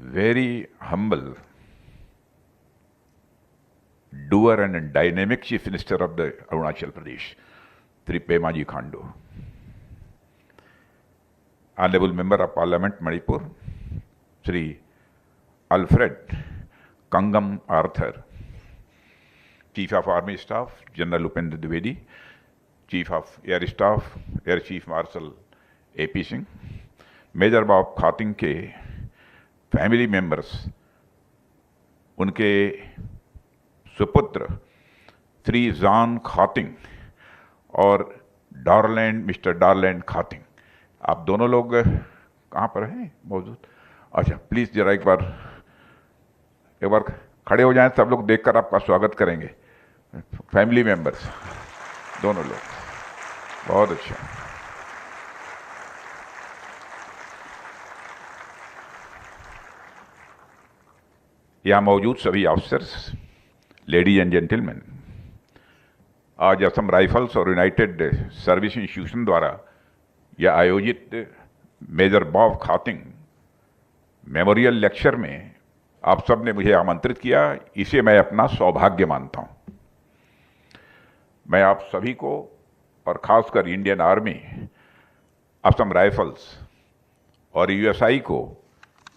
very humble doer and dynamic Chief Minister of the Arunachal Pradesh, Sri Pema Khandu. Honorable Member of Parliament, Manipur, Sri Alfred Kangam Arthur, Chief of Army Staff, General Upendra Dwivedi, Chief of Air Staff, Air Chief Marshal A.P. Singh, major Bob Khathing के family members, उनके सुपुत्र श्री जान खातिंग और डारलैंड mister डारलैंड Khathing, आप दोनों लोग कहाँ पर हैं मौजूद? अच्छा, प्लीज़ जरा एक बार खड़े हो जाएं, सब लोग देखकर आपका स्वागत करेंगे। फैमिली मेंबर्स दोनों लोग, बहुत अच्छा। यहाँ मौजूद सभी ऑफिसर्स, लेडीज एंड जेंटलमैन, आज असम राइफल्स और यूनाइटेड सर्विस इंस्टीट्यूशन द्वारा यह आयोजित major Bob Khathing memorial lecture में आप सब ने मुझे आमंत्रित किया, इसे मैं अपना सौभाग्य मानता हूं। मैं आप सभी को और खासकर इंडियन आर्मी, असम राइफल्स और यूएसआई को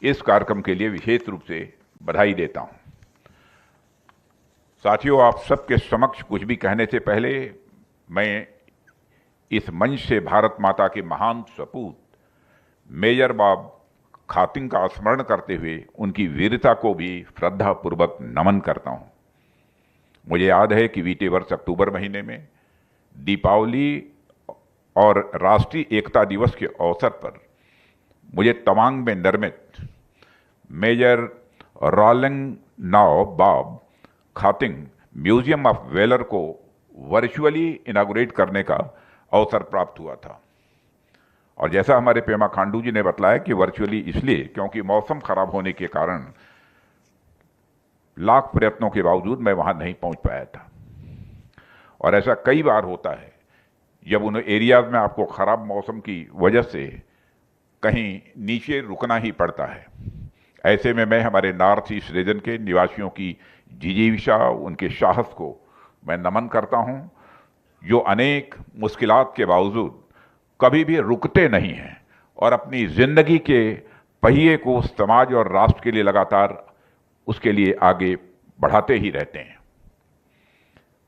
इस कार्यक्रम के लिए विशेष रूप से बधाई देता हूं। साथियों, आप सबके समक्ष कुछ भी कहने से पहले मैं इस मंच से भारत माता के महान सपूत मेजर बॉब खातिंग का स्मरण करते हुए उनकी वीरता को भी श्रद्धापूर्वक नमन करता हूं। मुझे याद है कि बीते वर्ष अक्टूबर महीने में दीपावली और राष्ट्रीय एकता दिवस के अवसर पर मुझे तवांग में निर्मित major Ralengnao Bob Khathing museum of valour को वर्चुअली इनागुरेट करने का अवसर प्राप्त हुआ था। और जैसा हमारे पेमा खांडू जी ने बतलाया कि वर्चुअली इसलिए क्योंकि मौसम खराब होने के कारण लाख प्रयत्नों के बावजूद मैं वहां नहीं पहुंच पाया था। और ऐसा कई बार होता है जब उन एरियाज में आपको खराब मौसम की वजह से कहीं नीचे रुकना ही पड़ता है। ऐसे में मैं हमारे नॉर्थ ईस्ट रीजन के निवासियों की जिजीविषा, उनके साहस को मैं नमन करता हूं, जो अनेक मुश्किलात के बावजूद कभी भी रुकते नहीं हैं और अपनी जिंदगी के पहिए को समाज और राष्ट्र के लिए लगातार उसके लिए आगे बढ़ाते ही रहते हैं।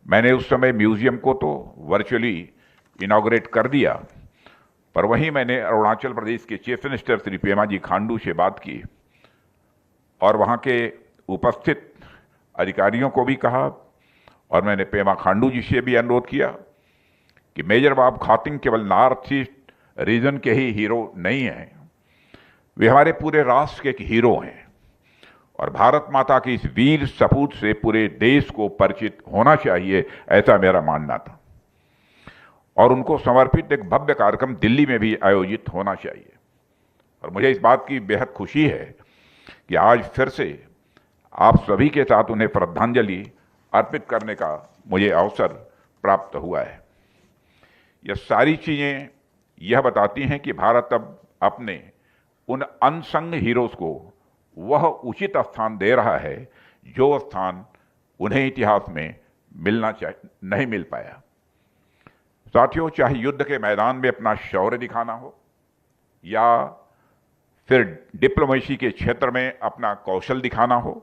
मैंने उस समय म्यूजियम को तो वर्चुअली इनॉग्रेट कर दिया, पर वहीं मैंने अरुणाचल प्रदेश के चीफ मिनिस्टर श्री पेमा खांडू से बात की और वहां के उपस्थित अधिकारियों को भी कहा, और मैंने पेमा खांडू जी से भी अनुरोध किया कि मेजर बॉब खातिंग केवल नॉर्थ ईस्ट रीजन के ही हीरो नहीं हैं, वे हमारे पूरे राष्ट्र के एक हीरो हैं और भारत माता की इस वीर सपूत से पूरे देश को परिचित होना चाहिए, ऐसा मेरा मानना था। और उनको समर्पित एक भव्य कार्यक्रम दिल्ली में भी आयोजित होना चाहिए। और मुझे इस बात की बेहद खुशी है कि आज फिर से आप सभी के साथ उन्हें श्रद्धांजलि अर्पित करने का मुझे अवसर प्राप्त हुआ है। यह सारी चीजें यह बताती हैं कि भारत अब अपने उन अनसंग हीरोज को वह उचित स्थान दे रहा है जो स्थान उन्हें इतिहास में नहीं मिल पाया। साथियों, चाहे युद्ध के मैदान में अपना शौर्य दिखाना हो या फिर डिप्लोमेसी के क्षेत्र में अपना कौशल दिखाना हो,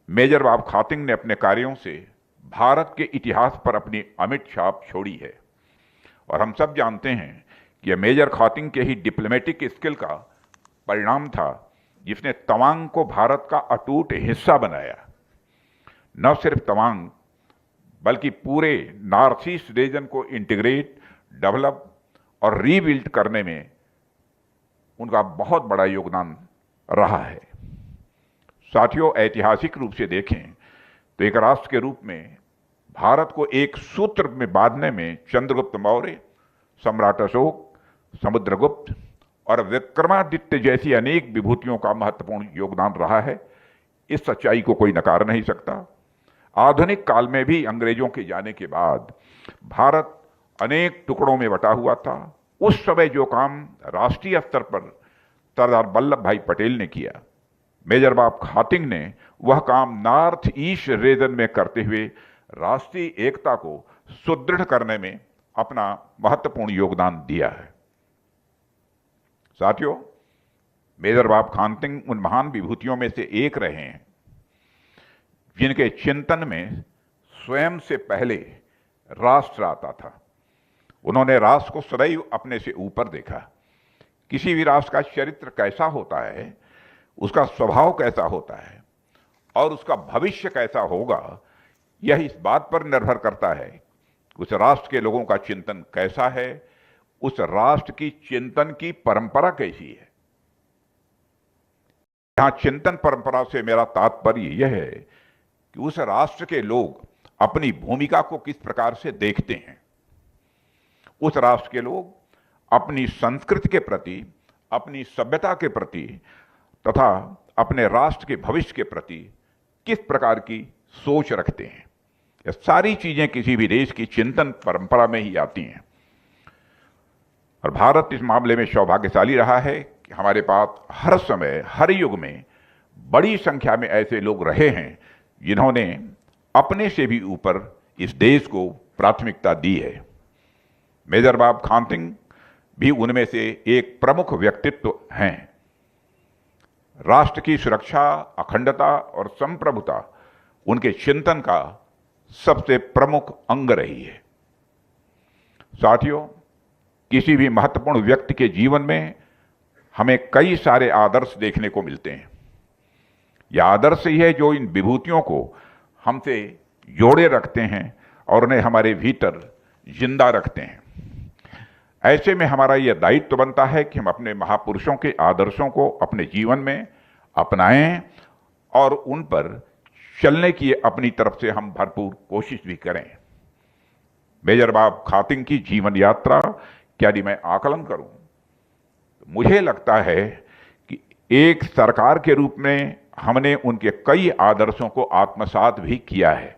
मेजर बॉब खातिंग ने अपने कार्यों से भारत के इतिहास पर अपनी अमिट छाप छोड़ी है। और हम सब जानते हैं कि यह मेजर खातिंग के ही डिप्लोमेटिक स्किल का परिणाम था जिसने तवांग को भारत का अटूट हिस्सा बनाया। न सिर्फ तवांग बल्कि पूरे नॉर्थ ईस्ट रीजन को इंटीग्रेट, डेवलप और रीबिल्ड करने में उनका बहुत बड़ा योगदान रहा है। साथियों, ऐतिहासिक रूप से देखें तो एक राष्ट्र के रूप में भारत को एक सूत्र में बांधने में चंद्रगुप्त मौर्य, सम्राट अशोक, समुद्रगुप्त और विक्रमादित्य जैसी अनेक विभूतियों का महत्वपूर्ण योगदान रहा है। इस सच्चाई को कोई नकार नहीं सकता। आधुनिक काल में भी अंग्रेजों के जाने के बाद भारत अनेक टुकड़ों में बटा हुआ था। उस समय जो काम राष्ट्रीय स्तर पर सरदार वल्लभ भाई पटेल ने किया। मेजर बाब खातिंग ने वह काम नॉर्थ ईस्ट रीजन में करते हुए राष्ट्रीय एकता को सुदृढ़ करने में अपना महत्वपूर्ण योगदान दिया है। साथियों, मेजर बाब खातिंग उन महान विभूतियों में से एक रहे हैं जिनके चिंतन में स्वयं से पहले राष्ट्र आता था। उन्होंने राष्ट्र को सदैव अपने से ऊपर देखा। किसी भी राष्ट्र का चरित्र कैसा होता है, उसका स्वभाव कैसा होता है और उसका भविष्य कैसा होगा, यह इस बात पर निर्भर करता है कि उस राष्ट्र के लोगों का चिंतन कैसा है, उस राष्ट्र की चिंतन की परंपरा कैसी है। यहां चिंतन परंपरा से मेरा तात्पर्य यह है कि उस राष्ट्र के लोग अपनी भूमिका को किस प्रकार से देखते हैं। उस राष्ट्र के लोग अपनी संस्कृति के प्रति, अपनी सभ्यता के प्रति तथा अपने राष्ट्र के भविष्य के प्रति किस प्रकार की सोच रखते हैं। ये सारी चीजें किसी भी देश की चिंतन परंपरा में ही आती हैं। और भारत इस मामले में सौभाग्यशाली रहा है कि हमारे पास हर समय, हर युग में बड़ी संख्या में ऐसे लोग रहे हैं जिन्होंने अपने से भी ऊपर इस देश को प्राथमिकता दी है। मेजर बाब खातिंग भी उनमें से एक प्रमुख व्यक्तित्व हैं। राष्ट्र की सुरक्षा, अखंडता और संप्रभुता उनके चिंतन का सबसे प्रमुख अंग रही है। साथियों, किसी भी महत्वपूर्ण व्यक्ति के जीवन में हमें कई सारे आदर्श देखने को मिलते हैं। यह आदर्श ही है जो इन विभूतियों को हमसे जोड़े रखते हैं और उन्हें हमारे भीतर जिंदा रखते हैं। ऐसे में हमारा यह दायित्व बनता है कि हम अपने महापुरुषों के आदर्शों को अपने जीवन में अपनाएं और उन पर चलने की अपनी तरफ से हम भरपूर कोशिश भी करें। मेजर बाब खातिंग की जीवन यात्रा क्या यदि मैं आकलन करूं तो मुझे लगता है कि एक सरकार के रूप में हमने उनके कई आदर्शों को आत्मसात भी किया है।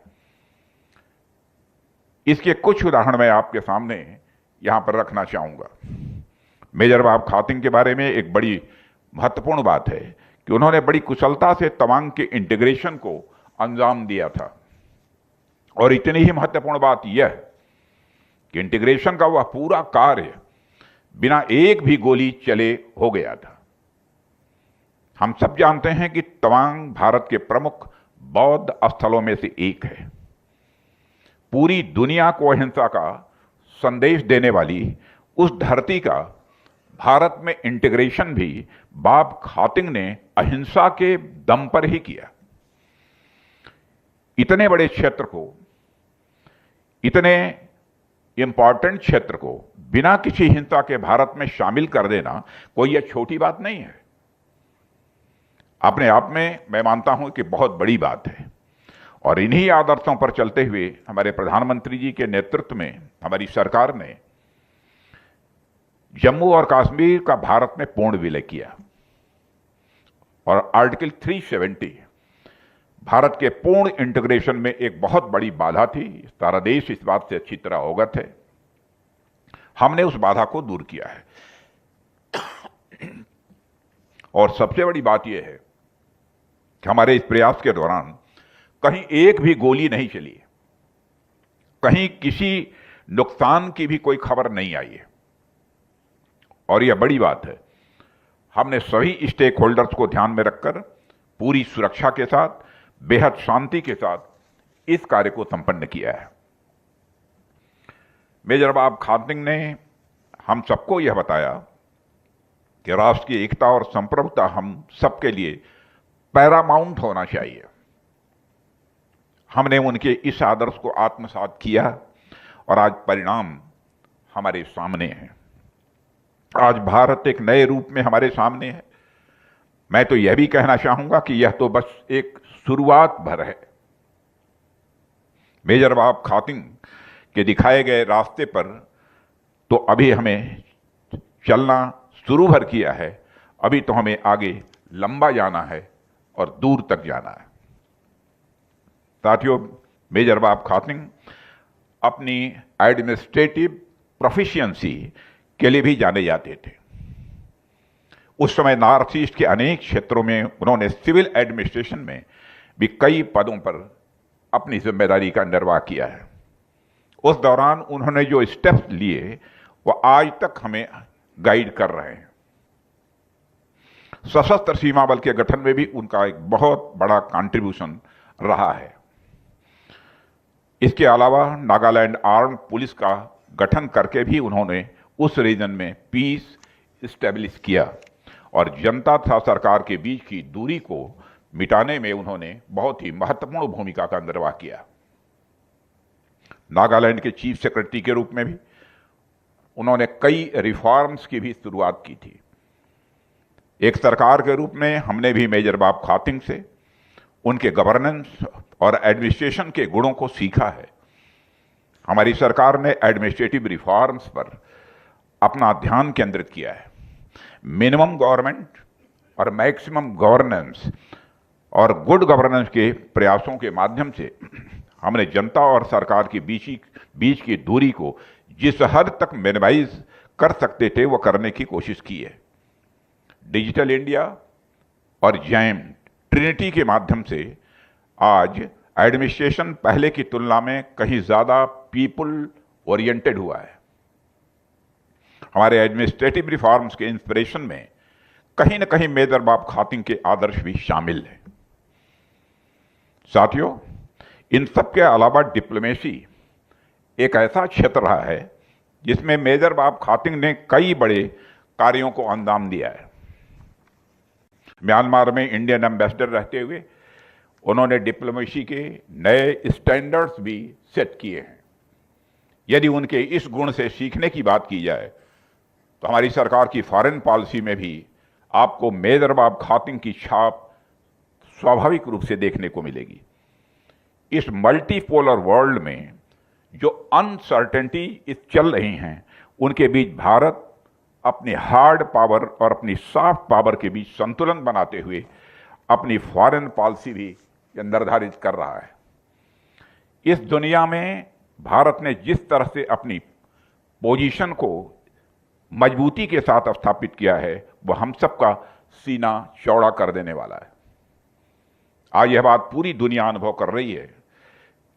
इसके कुछ उदाहरण मैं आपके सामने यहां पर रखना चाहूंगा। मेजर बाब खातिंग के बारे में एक बड़ी महत्वपूर्ण बात है कि उन्होंने बड़ी कुशलता से तवांग के इंटीग्रेशन को अंजाम दिया था। और इतनी ही महत्वपूर्ण बात यह कि इंटीग्रेशन का वह पूरा कार्य बिना एक भी गोली चले हो गया था। हम सब जानते हैं कि तवांग भारत के प्रमुख बौद्ध स्थलों में से एक है। पूरी दुनिया को अहिंसा का संदेश देने वाली उस धरती का भारत में इंटीग्रेशन भी बाब खातिंग ने अहिंसा के दम पर ही किया। इतने बड़े क्षेत्र को, इतने इंपॉर्टेंट क्षेत्र को बिना किसी हिंसा के भारत में शामिल कर देना कोई यह छोटी बात नहीं है। अपने आप में मैं मानता हूं कि बहुत बड़ी बात है। और इन्हीं आदर्शों पर चलते हुए हमारे प्रधानमंत्री जी के नेतृत्व में हमारी सरकार ने जम्मू और कश्मीर का भारत में पूर्ण विलय किया। और आर्टिकल 370 भारत के पूर्ण इंटीग्रेशन में एक बहुत बड़ी बाधा थी। सारा देश इस बात से अच्छी तरह अवगत है। हमने उस बाधा को दूर किया है। और सबसे बड़ी बात यह है कि हमारे इस प्रयास के दौरान कहीं एक भी गोली नहीं चली, कहीं किसी नुकसान की भी कोई खबर नहीं आई है। और यह बड़ी बात है, हमने सभी स्टेक होल्डर्स को ध्यान में रखकर पूरी सुरक्षा के साथ, बेहद शांति के साथ इस कार्य को संपन्न किया है। मेजर बाब खातिंग ने हम सबको यह बताया कि राष्ट्र की एकता और संप्रभुता हम सबके लिए पैरामाउंट होना चाहिए। हमने उनके इस आदर्श को आत्मसात किया और आज परिणाम हमारे सामने है। आज भारत एक नए रूप में हमारे सामने है। मैं तो यह भी कहना चाहूंगा कि यह तो बस एक शुरुआत भर है। मेजर बाब खातिंग के दिखाए गए रास्ते पर तो अभी हमें चलना शुरू भर किया है। अभी तो हमें आगे लंबा जाना है और दूर तक जाना है। साथियों, मेजर बाब खातिंग अपनी एडमिनिस्ट्रेटिव प्रोफिशिएंसी के लिए भी जाने जाते थे। उस समय नॉर्थ ईस्ट के अनेक क्षेत्रों में उन्होंने सिविल एडमिनिस्ट्रेशन में भी कई पदों पर अपनी जिम्मेदारी का निर्वाह किया है। उस दौरान उन्होंने जो स्टेप्स लिए वो आज तक हमें गाइड कर रहे हैं। सशस्त्र सीमा बल के गठन में भी उनका एक बहुत बड़ा कंट्रीब्यूशन रहा है। इसके अलावा नागालैंड आर्म पुलिस का गठन करके भी उन्होंने उस रीजन में पीस स्टेब्लिश किया और जनता तथा सरकार के बीच की दूरी को मिटाने में उन्होंने बहुत ही महत्वपूर्ण भूमिका का निर्वाह किया। नागालैंड के चीफ सेक्रेटरी के रूप में भी उन्होंने कई रिफॉर्म्स की भी शुरुआत की थी। एक सरकार के रूप में हमने भी मेजर बॉब खातिंग से उनके गवर्नेंस और एडमिनिस्ट्रेशन के गुणों को सीखा है। हमारी सरकार ने एडमिनिस्ट्रेटिव रिफॉर्म्स पर अपना ध्यान केंद्रित किया है। मिनिमम गवर्नमेंट और मैक्सिमम गवर्नेंस और गुड गवर्नेंस के प्रयासों के माध्यम से हमने जनता और सरकार के बीच की दूरी को जिस हद तक मिनिमाइज कर सकते थे वो करने की कोशिश की है। डिजिटल इंडिया और जैम ट्रिनिटी के माध्यम से आज एडमिनिस्ट्रेशन पहले की तुलना में कहीं ज्यादा पीपल ओरिएंटेड हुआ है। हमारे एडमिनिस्ट्रेटिव रिफॉर्म्स के इंस्पिरेशन में कहीं न कहीं मेजर बॉब खातिंग के आदर्श भी शामिल हैं। साथियों, इन सब के अलावा डिप्लोमेसी एक ऐसा क्षेत्र रहा है जिसमें मेजर बॉब खातिंग ने कई बड़े कार्यों को अंजाम दिया है। म्यांमार में इंडियन एम्बेसडर रहते हुए उन्होंने डिप्लोमेसी के नए स्टैंडर्ड्स भी सेट किए हैं। यदि उनके इस गुण से सीखने की बात की जाए तो हमारी सरकार की फॉरेन पॉलिसी में भी आपको मेजर बॉब खातिंग की छाप स्वाभाविक रूप से देखने को मिलेगी। इस मल्टीपोलर वर्ल्ड में जो अनसर्टेनिटी चल रही हैं उनके बीच भारत अपनी हार्ड पावर और अपनी सॉफ्ट पावर के बीच संतुलन बनाते हुए अपनी फॉरेन पॉलिसी भी निर्धारित कर रहा है। इस दुनिया में भारत ने जिस तरह से अपनी पोजीशन को मजबूती के साथ स्थापित किया है वह हम सबका सीना चौड़ा कर देने वाला है। आज यह बात पूरी दुनिया अनुभव कर रही है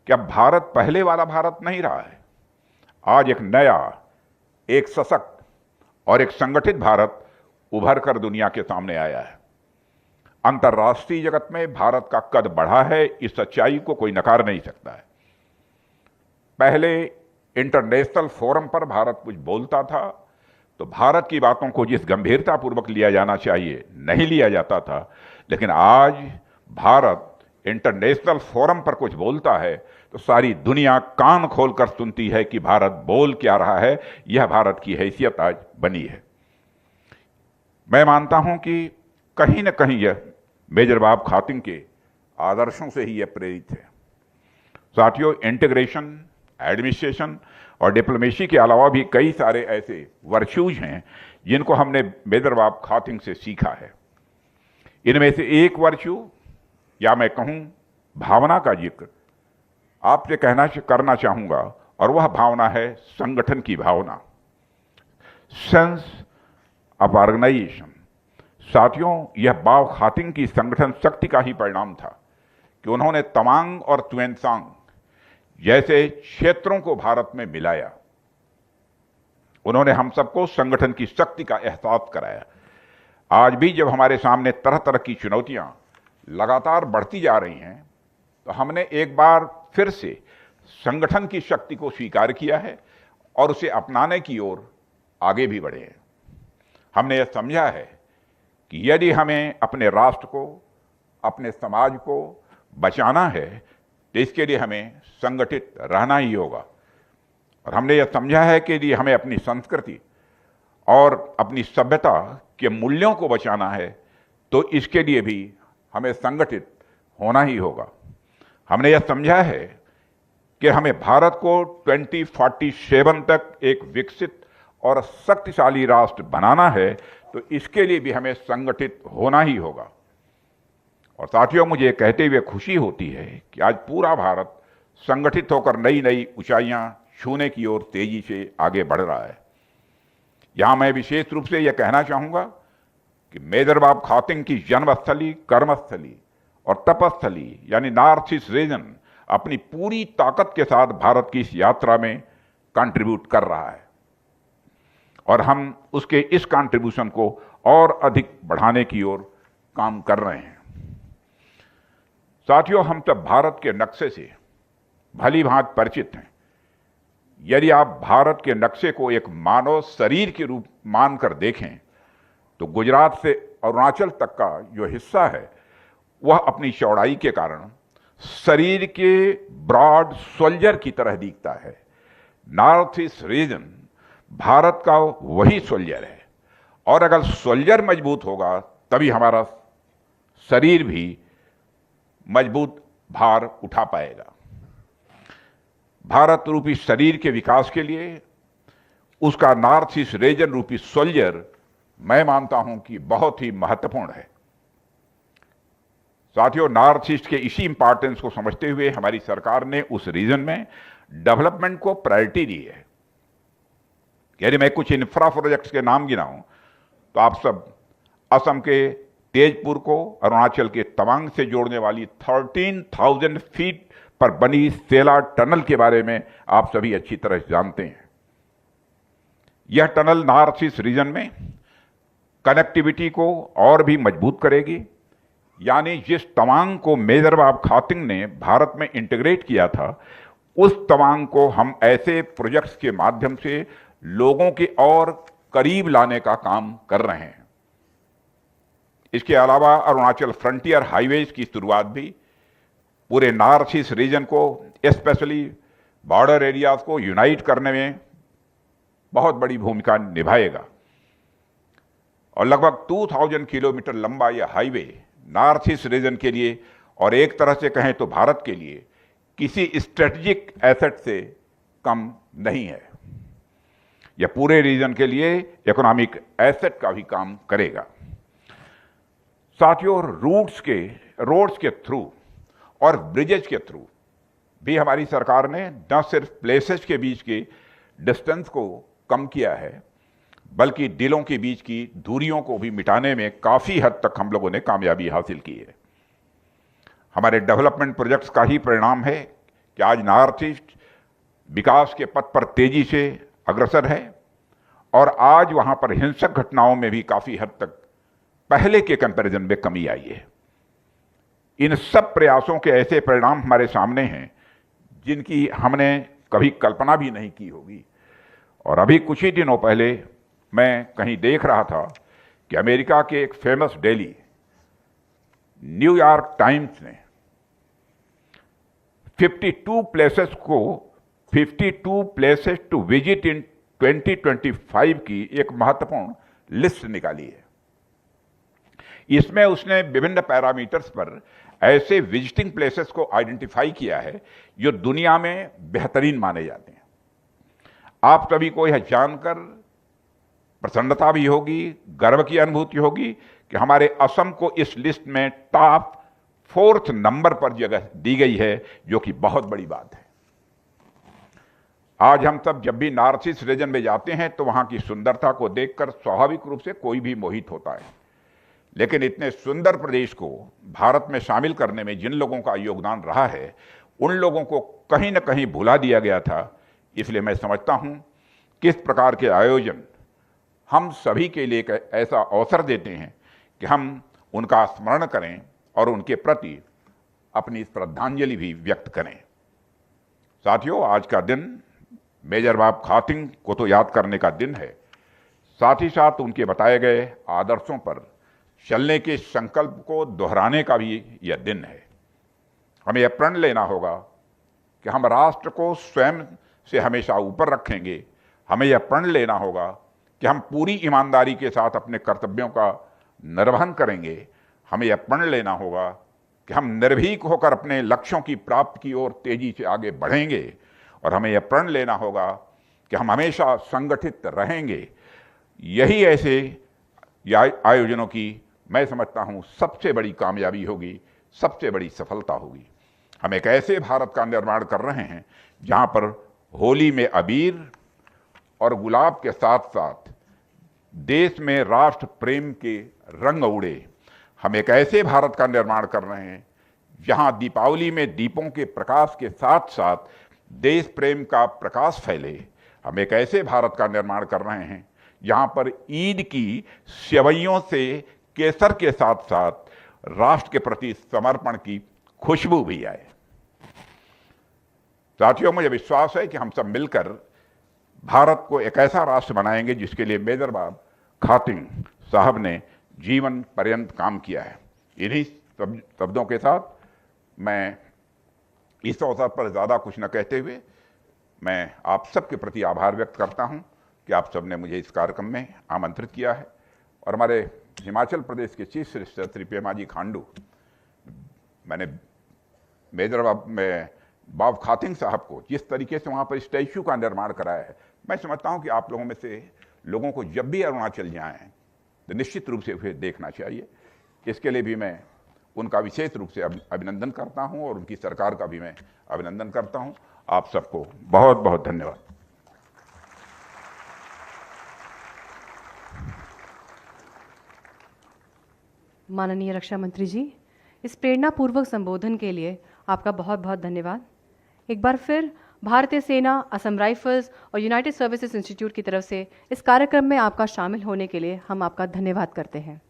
कि अब भारत पहले वाला भारत नहीं रहा है। आज एक नया, एक सशक्त और एक संगठित भारत उभर कर दुनिया के सामने आया है। अंतर्राष्ट्रीय जगत में भारत का कद बढ़ा है, इस सच्चाई को कोई नकार नहीं सकता है। पहले इंटरनेशनल फोरम पर भारत कुछ बोलता था तो भारत की बातों को जिस गंभीरतापूर्वक लिया जाना चाहिए नहीं लिया जाता था, लेकिन आज भारत इंटरनेशनल फोरम पर कुछ बोलता है तो सारी दुनिया कान खोलकर सुनती है कि भारत बोल क्या रहा है। यह भारत की हैसियत आज बनी है। मैं मानता हूं कि कहीं न कहीं यह मेजर बॉब खातिंग के आदर्शों से ही यह प्रेरित है। साथियों, इंटीग्रेशन, एडमिनिस्ट्रेशन और डिप्लोमेसी के अलावा भी कई सारे ऐसे वर्च्यूज हैं जिनको हमने मेजर बॉब खातिंग से सीखा है। इनमें से एक वर्च्यू या मैं कहूं भावना का जिक्र आपसे करना चाहूंगा और वह भावना है संगठन की भावना, सेंस ऑफ ऑर्गेनाइजेशन। साथियों, यह बॉब खातिंग की संगठन शक्ति का ही परिणाम था कि उन्होंने तवांग और तुएनसांग जैसे क्षेत्रों को भारत में मिलाया। उन्होंने हम सबको संगठन की शक्ति का एहसास कराया। आज भी जब हमारे सामने तरह तरह की चुनौतियां लगातार बढ़ती जा रही हैं तो हमने एक बार फिर से संगठन की शक्ति को स्वीकार किया है और उसे अपनाने की ओर आगे भी बढ़े हैं। हमने यह समझा है कि यदि हमें अपने राष्ट्र को, अपने समाज को बचाना है तो इसके लिए हमें संगठित रहना ही होगा। और हमने यह समझा है कि यदि हमें अपनी संस्कृति और अपनी सभ्यता के मूल्यों को बचाना है तो इसके लिए भी हमें संगठित होना ही होगा। हमने यह समझा है कि हमें भारत को 2047 तक एक विकसित और शक्तिशाली राष्ट्र बनाना है तो इसके लिए भी हमें संगठित होना ही होगा। और साथियों, मुझे कहते हुए खुशी होती है कि आज पूरा भारत संगठित होकर नई नई ऊंचाइयां छूने की ओर तेजी से आगे बढ़ रहा है। यहां मैं विशेष रूप से यह कहना चाहूंगा कि मेजर बाब खातिंग की जन्मस्थली, कर्मस्थली और तपस्थली यानी नॉर्थ ईस्ट रीजन अपनी पूरी ताकत के साथ भारत की इस यात्रा में कंट्रीब्यूट कर रहा है और हम उसके इस कंट्रीब्यूशन को और अधिक बढ़ाने की ओर काम कर रहे हैं। साथियों, हम सब भारत के नक्शे से भली भांति परिचित हैं। यदि आप भारत के नक्शे को एक मानव शरीर के रूप मानकर देखें तो गुजरात से अरुणाचल तक का जो हिस्सा है वह अपनी चौड़ाई के कारण शरीर के ब्रॉड सोल्जर की तरह दिखता है। नॉर्थ ईस्ट रीजन भारत का वही सोल्जर है और अगर सोल्जर मजबूत होगा तभी हमारा शरीर भी मजबूत भार उठा पाएगा। भारत रूपी शरीर के विकास के लिए उसका नॉर्थ ईस्ट रीजन रूपी सोल्जर मैं मानता हूं कि बहुत ही महत्वपूर्ण है। साथियों, नॉर्थ ईस्ट के इसी इंपॉर्टेंस को समझते हुए हमारी सरकार ने उस रीजन में डेवलपमेंट को प्रायोरिटी दी है। यदि मैं कुछ इंफ्रा प्रोजेक्ट्स के नाम गिनाऊं तो आप सब असम के तेजपुर को अरुणाचल के तवांग से जोड़ने वाली 13,000 फीट पर बनी सेला टनल के बारे में आप सभी अच्छी तरह जानते हैं। यह टनल नॉर्थ ईस्ट रीजन में कनेक्टिविटी को और भी मजबूत करेगी। यानी जिस तवांग को मेजर बाब खातिंग ने भारत में इंटीग्रेट किया था उस तवांग को हम ऐसे प्रोजेक्ट्स के माध्यम से लोगों के और करीब लाने का काम कर रहे हैं। इसके अलावा अरुणाचल फ्रंटियर हाईवेज की शुरुआत भी पूरे नॉर्थ ईस्ट रीजन को स्पेशली बॉर्डर एरियाज को यूनाइट करने में बहुत बड़ी भूमिका निभाएगा और लगभग 2000 किलोमीटर लंबा यह हाईवे नॉर्थ ईस्ट रीजन के लिए और एक तरह से कहें तो भारत के लिए किसी स्ट्रेटेजिक एसेट से कम नहीं है। यह पूरे रीजन के लिए इकोनॉमिक एसेट का भी काम करेगा। साथियों, रोड्स के थ्रू और ब्रिजेज के थ्रू भी हमारी सरकार ने न सिर्फ प्लेसेस के बीच के डिस्टेंस को कम किया है बल्कि दिलों के बीच की दूरियों को भी मिटाने में काफ़ी हद तक हम लोगों ने कामयाबी हासिल की है। हमारे डेवलपमेंट प्रोजेक्ट्स का ही परिणाम है कि आज नॉर्थ ईस्ट विकास के पथ पर तेजी से अग्रसर है और आज वहाँ पर हिंसक घटनाओं में भी काफ़ी हद तक पहले के कंपैरिजन में कमी आई है। इन सब प्रयासों के ऐसे परिणाम हमारे सामने हैं जिनकी हमने कभी कल्पना भी नहीं की होगी। और अभी कुछ ही दिनों पहले मैं कहीं देख रहा था कि अमेरिका के एक फेमस डेली न्यूयॉर्क टाइम्स ने 52 प्लेसेस टू विजिट इन 2025 की एक महत्वपूर्ण लिस्ट निकाली है। इसमें उसने विभिन्न पैरामीटर्स पर ऐसे विजिटिंग प्लेसेस को आइडेंटिफाई किया है जो दुनिया में बेहतरीन माने जाते हैं। आप सभी को यह जानकर प्रसन्नता भी होगी, गर्व की अनुभूति होगी कि हमारे असम को इस लिस्ट में टॉप 4th नंबर पर जगह दी गई है, जो कि बहुत बड़ी बात है। आज हम सब जब भी नॉर्थ ईस्ट रीजन में जाते हैं तो वहां की सुंदरता को देखकर स्वाभाविक रूप से कोई भी मोहित होता है, लेकिन इतने सुंदर प्रदेश को भारत में शामिल करने में जिन लोगों का योगदान रहा है उन लोगों को कहीं न कहीं भुला दिया गया था। इसलिए मैं समझता हूं कि इस प्रकार के आयोजन हम सभी के लिए एक ऐसा अवसर देते हैं कि हम उनका स्मरण करें और उनके प्रति अपनी श्रद्धांजलि भी व्यक्त करें। साथियों, आज का दिन मेजर बाब खातिंग को तो याद करने का दिन है, साथ ही साथ उनके बताए गए आदर्शों पर चलने के संकल्प को दोहराने का भी यह दिन है। हमें यह प्रण लेना होगा कि हम राष्ट्र को स्वयं से हमेशा ऊपर रखेंगे। हमें यह प्रण लेना होगा कि हम पूरी ईमानदारी के साथ अपने कर्तव्यों का निर्वहन करेंगे। हमें यह प्रण लेना होगा कि हम निर्भीक होकर अपने लक्ष्यों की प्राप्ति की ओर तेजी से आगे बढ़ेंगे और हमें यह प्रण लेना होगा कि हम हमेशा संगठित रहेंगे। यही ऐसे आयोजनों की मैं समझता हूं सबसे बड़ी कामयाबी होगी, सबसे बड़ी सफलता होगी। हम एक ऐसे भारत का निर्माण कर रहे हैं जहां पर होली में अबीर और गुलाब के साथ साथ देश में राष्ट्र प्रेम के रंग उड़े। हम एक ऐसे भारत का निर्माण कर रहे हैं जहां दीपावली में दीपों के प्रकाश के साथ साथ देश प्रेम का प्रकाश फैले। हम एक ऐसे भारत का निर्माण कर रहे हैं जहां पर ईद की सेवइयों से केसर के साथ साथ राष्ट्र के प्रति समर्पण की खुशबू भी आए। साथियों, मुझे विश्वास है कि हम सब मिलकर भारत को एक ऐसा राष्ट्र बनाएंगे जिसके लिए मेजर बाब खातिन साहब ने जीवन पर्यंत काम किया है। इन्हीं शब्दों के साथ मैं इस अवसर पर ज़्यादा कुछ न कहते हुए मैं आप सबके प्रति आभार व्यक्त करता हूं कि आप सब ने मुझे इस कार्यक्रम में आमंत्रित किया है। और हमारे हिमाचल प्रदेश के चीफ मिनिस्टर श्री पेमाजी खांडू, मैंने मेजर बाब खातिन साहब को जिस तरीके से वहाँ पर स्टैच्यू का निर्माण कराया है, मैं समझता हूँ कि आप लोगों में से लोगों को जब भी अरुणाचल जाएं तो निश्चित रूप से उसे देखना चाहिए। इसके लिए भी मैं उनका विशेष रूप से अभिनंदन करता हूं और उनकी सरकार का भी मैं अभिनंदन करता हूं। आप सबको बहुत बहुत धन्यवाद। माननीय रक्षा मंत्री जी, इस प्रेरणापूर्वक संबोधन के लिए आपका बहुत बहुत धन्यवाद। एक बार फिर भारतीय सेना, असम राइफल्स और यूनाइटेड सर्विसेज इंस्टीट्यूट की तरफ से इस कार्यक्रम में आपका शामिल होने के लिए हम आपका धन्यवाद करते हैं।